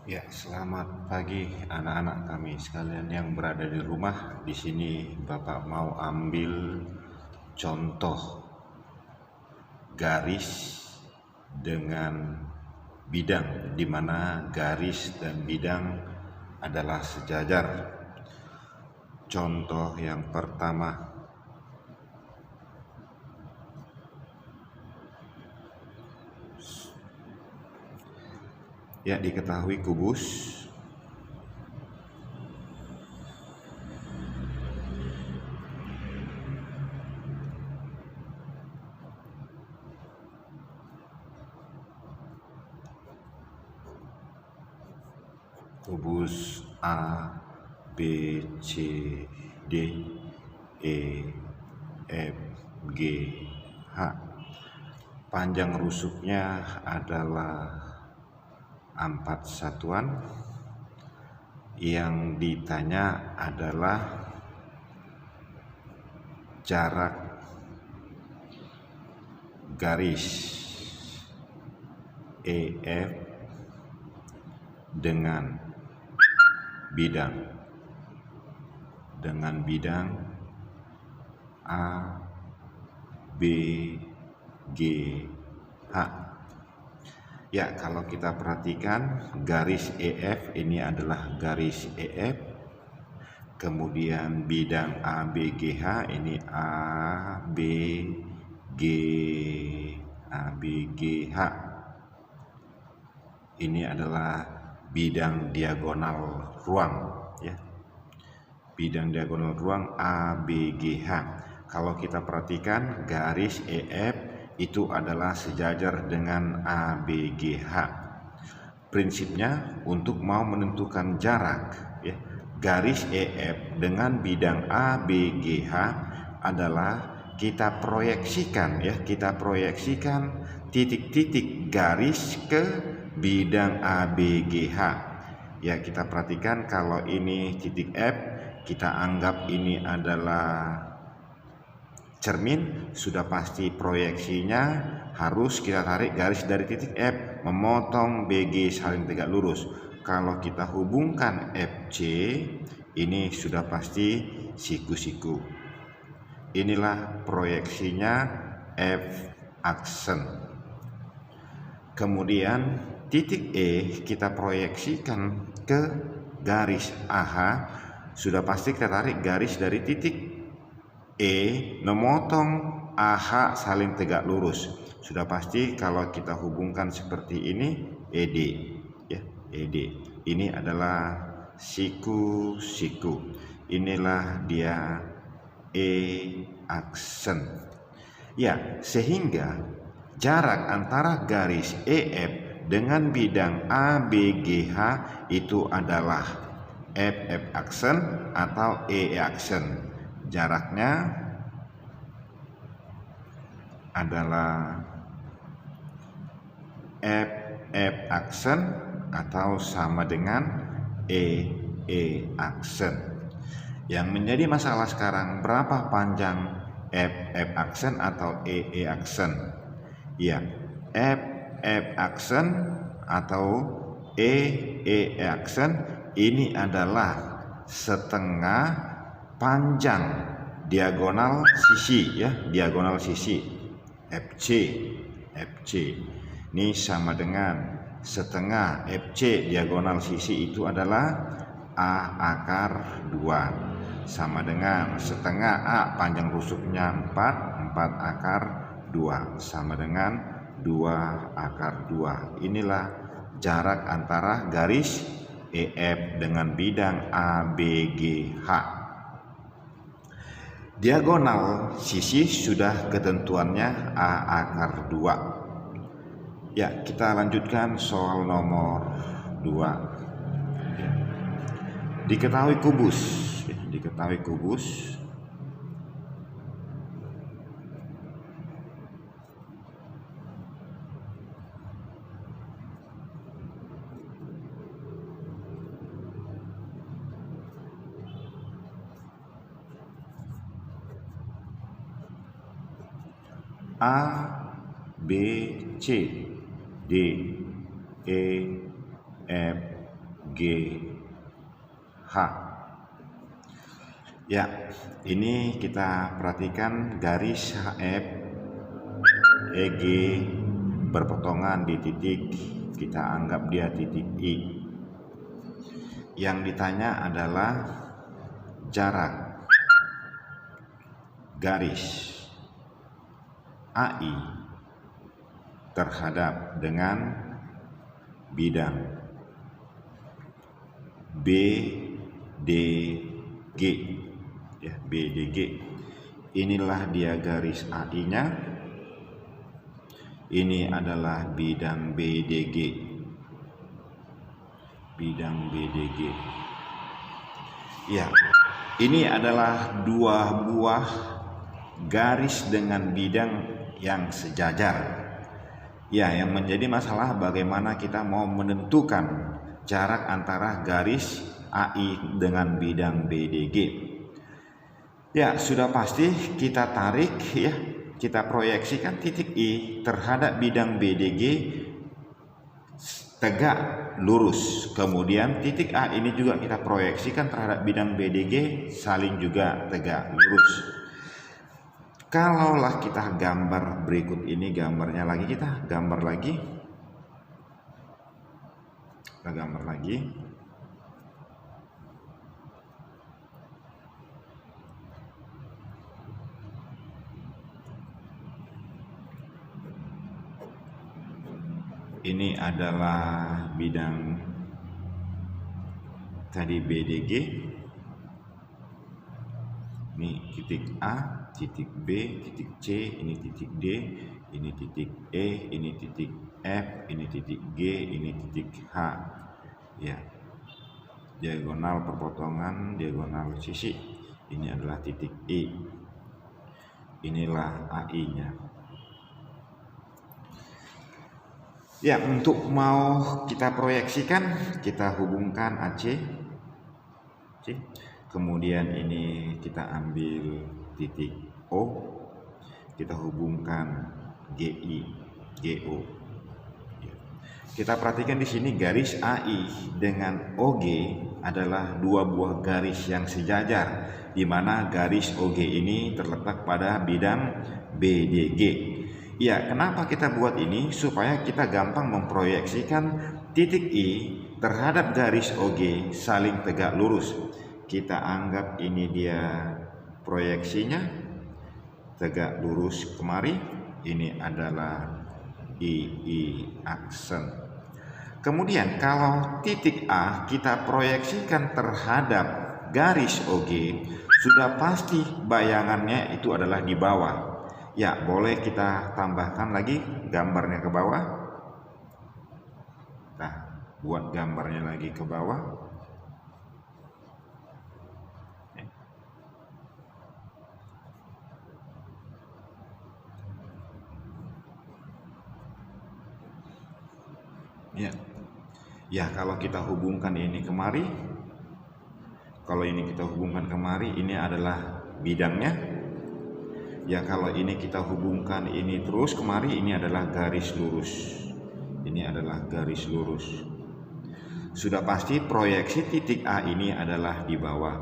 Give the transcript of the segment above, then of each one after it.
Ya, selamat pagi anak-anak kami sekalian yang berada di rumah. Di sini Bapak mau ambil contoh garis dengan bidang, di mana garis dan bidang adalah sejajar. Contoh yang pertama, ya diketahui kubus A, B, C, D, E, F, G, H. Panjang rusuknya adalah 4 satuan. Yang ditanya adalah jarak garis EF dengan bidang A, B, G, H. Ya, kalau kita perhatikan garis EF ini adalah garis EF. Kemudian bidang A, B, G, H ini A, B, G, H. Ini adalah bidang diagonal ruang, ya. Bidang diagonal ruang A, B, G, H. Kalau kita perhatikan garis EF itu adalah sejajar dengan A, B, G, H. Prinsipnya untuk mau menentukan jarak, ya, garis EF dengan bidang A, B, G, H adalah kita proyeksikan titik-titik garis ke bidang A, B, G, H. Ya, kita perhatikan kalau ini titik F, kita anggap ini adalah cermin, sudah pasti proyeksinya harus kita tarik garis dari titik F memotong BG saling tegak lurus. Kalau kita hubungkan FC, ini sudah pasti siku-siku. Inilah proyeksinya F aksen. Kemudian titik E kita proyeksikan ke garis AH, sudah pasti kita tarik garis dari titik E memotong AH saling tegak lurus. Sudah pasti kalau kita hubungkan seperti ini ED, ya, ED. Ini adalah siku-siku. Inilah dia E aksen. Ya, sehingga jarak antara garis EF dengan bidang ABGH itu adalah FF aksen atau EE aksen. Jaraknya adalah FF aksen atau sama dengan EE aksen. Yang menjadi masalah sekarang, berapa panjang FF aksen atau EE aksen? Ya, FF aksen atau EE aksen ini adalah setengah panjang diagonal sisi, ya, diagonal sisi FC. Ini sama dengan setengah FC diagonal sisi itu adalah A akar 2, sama dengan setengah A panjang rusuknya 4 akar 2 sama dengan 2 akar 2. Inilah jarak antara garis EF dengan bidang ABGH. Diagonal sisi sudah ketentuannya A akar 2. Ya, kita lanjutkan soal nomor 2. Ya. Diketahui kubus, A, B, C, D, E, F, H. Ya, ini kita perhatikan garis HF EG berpotongan di titik, kita anggap dia titik I. Yang ditanya adalah jarak garis AI terhadap dengan bidang BDG, ya, BDG. Inilah dia garis AI-nya. Ini adalah bidang BDG. Bidang BDG. Ya, ini adalah dua buah garis dengan bidang yang sejajar. Ya, yang menjadi masalah bagaimana kita mau menentukan jarak antara garis AI dengan bidang BDG. Ya, sudah pasti kita tarik, ya, kita proyeksikan titik I terhadap bidang BDG tegak lurus. Kemudian titik A ini juga kita proyeksikan terhadap bidang BDG saling juga tegak lurus. Kalaulah kita gambar berikut ini, gambarnya lagi, kita gambar lagi. Kita gambar lagi. Ini adalah bidang tadi BDG. Ini titik A, titik B, titik C, ini titik D, ini titik E, ini titik F, ini titik G, ini titik H. Ya, diagonal perpotongan, diagonal sisi. Ini adalah titik I. Inilah AI-nya. Ya, untuk mau kita proyeksikan, kita hubungkan AC. Kemudian ini kita ambil titik O, kita hubungkan GI, GO. Kita perhatikan di sini garis AI dengan OG adalah dua buah garis yang sejajar, di mana garis OG ini terletak pada bidang BDG. Ya, kenapa kita buat ini? Supaya kita gampang memproyeksikan titik I terhadap garis OG saling tegak lurus. Kita anggap ini dia proyeksinya, tegak lurus kemari. Ini adalah II aksen. Kemudian kalau titik A kita proyeksikan terhadap garis OG, sudah pasti bayangannya itu adalah di bawah. Ya, boleh kita tambahkan lagi gambarnya ke bawah. Nah, buat gambarnya lagi ke bawah. Ya. Ya, kalau kita hubungkan ini kemari, kalau ini kita hubungkan kemari, ini adalah bidangnya. Ya, kalau ini kita hubungkan ini terus kemari, ini adalah garis lurus. Ini adalah garis lurus. Sudah pasti proyeksi titik A ini adalah di bawah.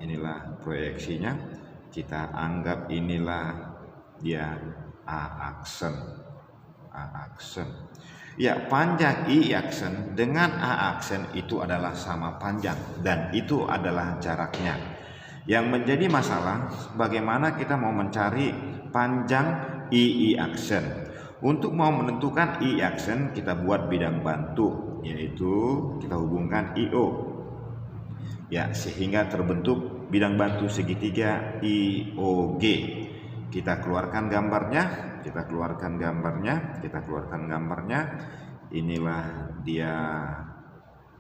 Inilah proyeksinya. Kita anggap inilah dia A aksen. A aksen. Ya, panjang I aksen dengan A aksen itu adalah sama panjang, dan itu adalah jaraknya. Yang menjadi masalah bagaimana kita mau mencari panjang I aksen. Untuk mau menentukan I aksen, kita buat bidang bantu, yaitu kita hubungkan IO. Ya, sehingga terbentuk bidang bantu segitiga IOG. Kita keluarkan gambarnya, kita keluarkan gambarnya. Inilah dia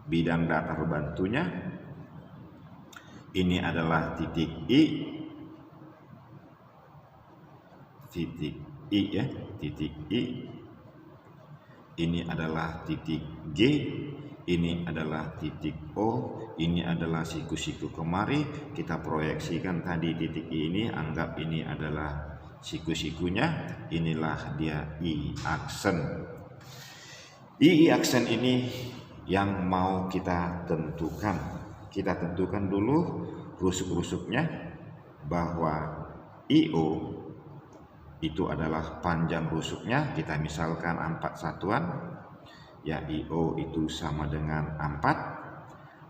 bidang datar bantunya. Ini adalah titik I, ya, titik I. Ini adalah titik G, ini adalah titik O, ini adalah siku-siku kemari. Kita proyeksikan tadi titik I ini, anggap ini adalah siku-sikunya. Inilah dia I aksen. I aksen ini yang mau kita tentukan. Kita tentukan dulu rusuk-rusuknya, bahwa IO itu adalah panjang rusuknya. Kita misalkan 4 satuan, ya IO itu sama dengan 4.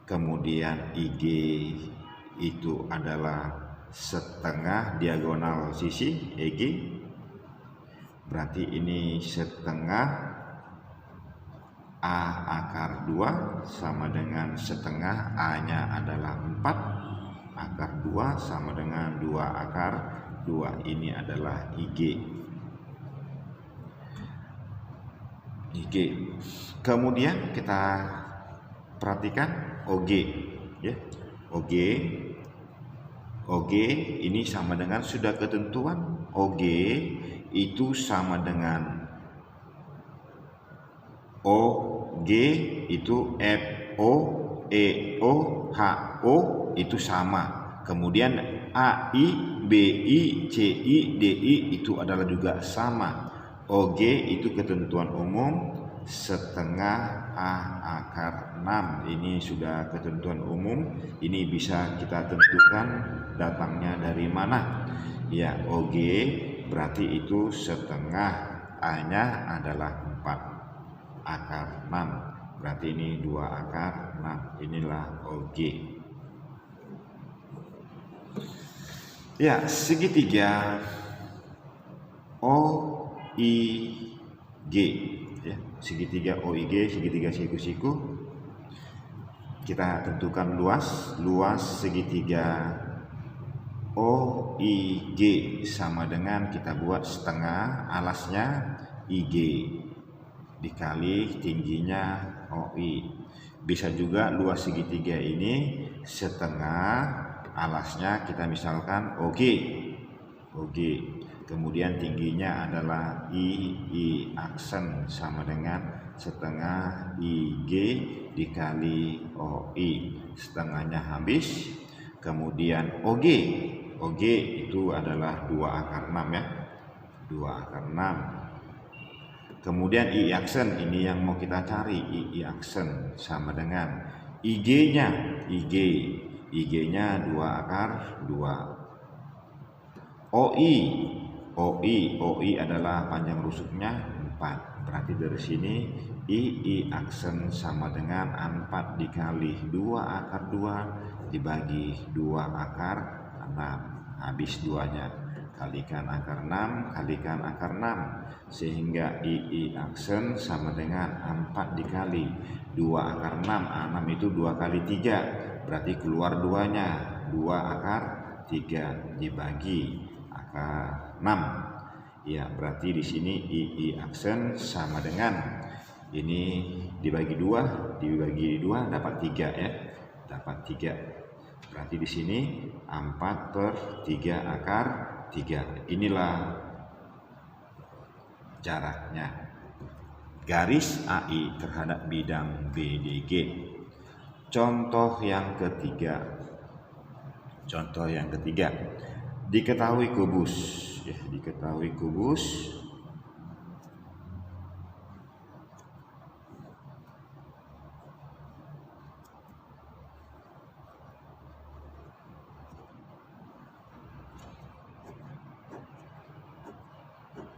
Kemudian IG itu adalah setengah diagonal sisi EG, berarti ini setengah A akar 2 sama dengan setengah A nya adalah 4, akar 2 sama dengan 2 akar 2, ini adalah IG. Kemudian kita perhatikan OG, ya. OG ini sama dengan, sudah ketentuan OG itu sama dengan OG itu FO, EO, HO itu sama. Kemudian AI, BI, CI, DI itu adalah juga sama. OG itu ketentuan umum setengah A akar 6. Ini sudah ketentuan umum. Ini bisa kita tentukan datangnya dari mana. Ya, OG berarti itu setengah A nya adalah 4 akar 6. Berarti ini 2 akar 6. Inilah OG. Ya, segitiga OIG, ya, segitiga OIG, segitiga siku-siku. Kita tentukan luas segitiga OIG sama dengan, kita buat setengah alasnya IG dikali tingginya OI. Bisa juga luas segitiga ini setengah alasnya kita misalkan OG, kemudian tingginya adalah I aksen sama dengan setengah IG dikali OI, setengahnya habis. Kemudian OG itu adalah 2 akar 6, ya, 2 akar 6. Kemudian I aksen ini yang mau kita cari, I aksen sama dengan IG-nya 2 akar 2. OI adalah panjang rusuknya 4. Berarti dari sini I aksen sama dengan 4 dikali 2 akar 2 dibagi 2 akar 6. Habis 2-nya. Kalikan akar 6, kalikan akar 6. Sehingga I aksen sama dengan 4 dikali 2 akar 6. 6 itu 2 kali 3. Berarti keluar 2-nya, 2 akar 3 dibagi akar 6. Ya, berarti di sini I aksen sama dengan ini dibagi 2 dapat 3, ya. Dapat 3. Berarti di sini 4/3 akar 3. Inilah jaraknya garis AI terhadap bidang BDG. Contoh yang ketiga. Diketahui kubus, ya, diketahui kubus.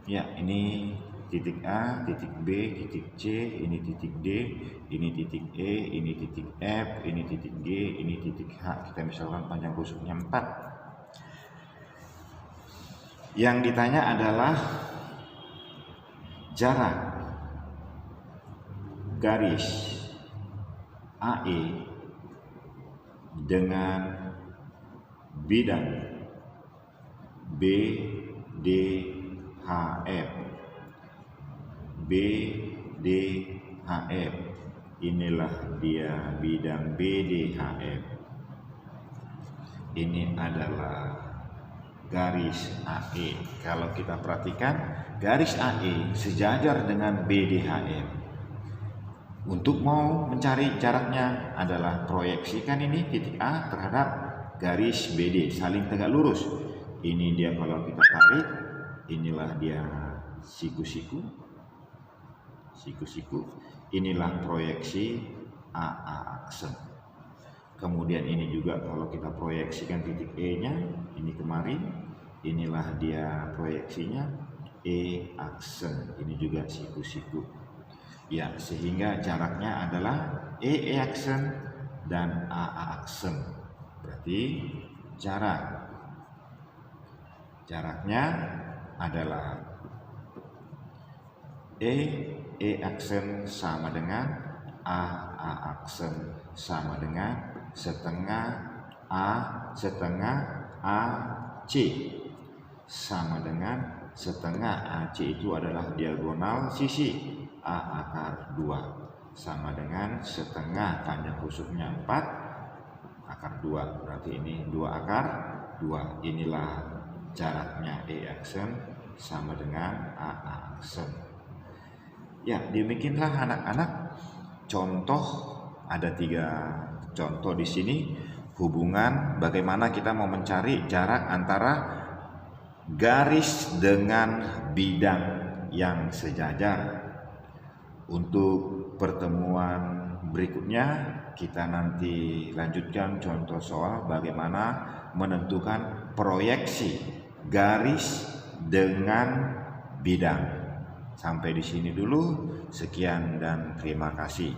Ya, ini titik A, titik B, titik C, ini titik D, ini titik E, ini titik F, ini titik G, ini titik H. Kita misalkan panjang rusuknya 4. Yang ditanya adalah jarak garis AE dengan bidang BDHF. Inilah dia bidang BDHF. Ini adalah garis AE. Kalau kita perhatikan, garis AE sejajar dengan BDHF. Untuk mau mencari jaraknya adalah proyeksikan ini titik A terhadap garis BD, saling tegak lurus. Ini dia kalau kita tarik, inilah dia siku-siku. Inilah proyeksi AA aksen. Kemudian ini juga kalau kita proyeksikan titik E-nya, ini kemarin, inilah dia proyeksinya, E aksen. Ini juga siku-siku. Ya, sehingga jaraknya adalah E aksen dan AA aksen. Berarti jaraknya adalah E aksen sama dengan AA aksen sama dengan setengah AC sama dengan setengah AC itu adalah diagonal sisi A akar 2 sama dengan setengah panjang kusuknya 4 akar 2, berarti ini 2 akar 2. Inilah jaraknya E aksen sama dengan AA aksen. Ya, demikianlah anak-anak contoh, ada 3 contoh di sini hubungan bagaimana kita mau mencari jarak antara garis dengan bidang yang sejajar. Untuk pertemuan berikutnya kita nanti lanjutkan contoh soal bagaimana menentukan proyeksi garis dengan bidang. Sampai di sini dulu, sekian dan terima kasih.